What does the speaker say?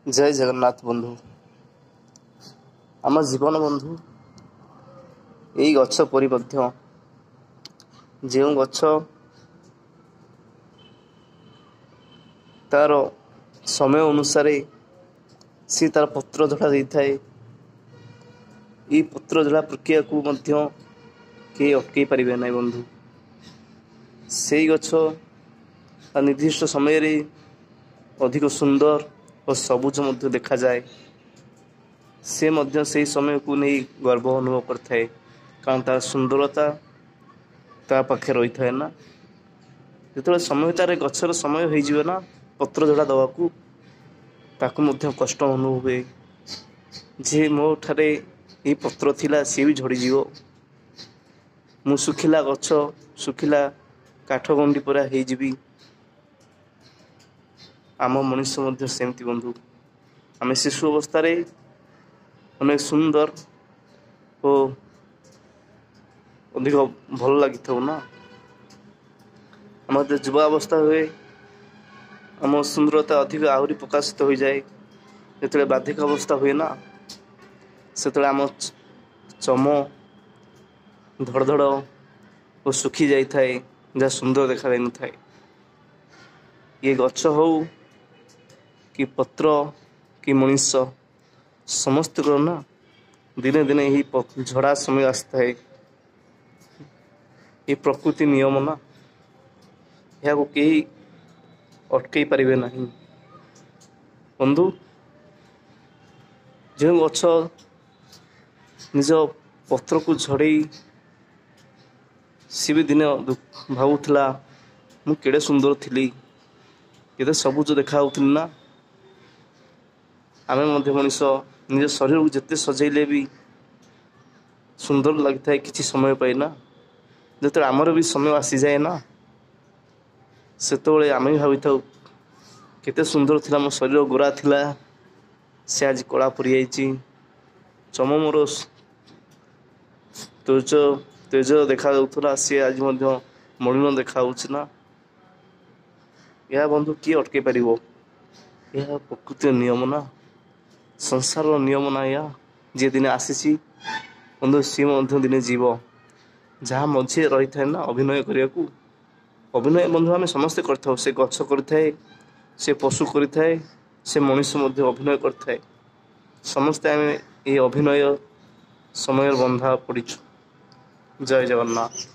जय जगन्नाथ बंधु आम जीवन बंधु यही गछ परी जो गछ तार समय अनुसार सी तार पत्र झड़ा दे था। ये पत्र झड़ा प्रक्रिया को कई अटकई पारे ना बंधु। से गछ निर्दिष्ट समय रे अधिक सुंदर और सबुज देखा जाए। से समय को नहीं गर्व अनुभव करता कारण तार सुंदरता ता पाखे रही था ना। जो समय तार गचर समय हो ना पत्र झड़ा दवाकू ताकू कष्ट अनुभव हुए जे मो ठारे ये पत्र थिला सी भी झड़ी जीवो। मु सुखिला गछ सुखिला काठ गंडी परा हो जीवी। आम मनुष्य मध्य सेमती बंधु आम शिशु अवस्था अनेक सुंदर और अधिक भल लगी था ना। आम युवा अवस्था हुए आम सुंदरता अधिक आहरी प्रकाशित हो जाए। जो बाधिक अवस्था हुए ना से आम चम धड़धड़ और सुखी जाए जहाँ सुंदर देखा जाए न था। ये गछ हो कि पत्र कि मनुष्य समस्त को ना दिने दिने ही झड़ा समय आसता है। ये प्रकृति नियम ना यह को कहीं अटकई पारे ना बंधु। जो गछ निज पत्र को झड़े सी भी दिने भावुला मु केड़े सुंदर थी केते सबुज देखा ना। आमे मनुष्य निज शरीर को जिते सजेले भी सुंदर लगता है किसी समय पाई ना। जो आमर भी समय आसी जाए ना से आम भी भावी था केते सुंदर थिला मो शरीर गोरा थिला से आज कला पड़ी जाइए। चम मोर तेज तेज देखा सी आज मलिन देखा ना। यह बंधु किए अटकई पार यह प्रकृति नियम ना संसार नियम ना। या जी दिन आसी बंधु सी दिने जीव जहाँ मझे रही था ना अभिनय करने को। अभिनय बंधु आम समस्ते कर से गछ कर से पशु कर से मनुष्य अभिनय कर समस्ते आम ये अभिनय समय बंधा पड़ीचु। जय जगन्नाथ।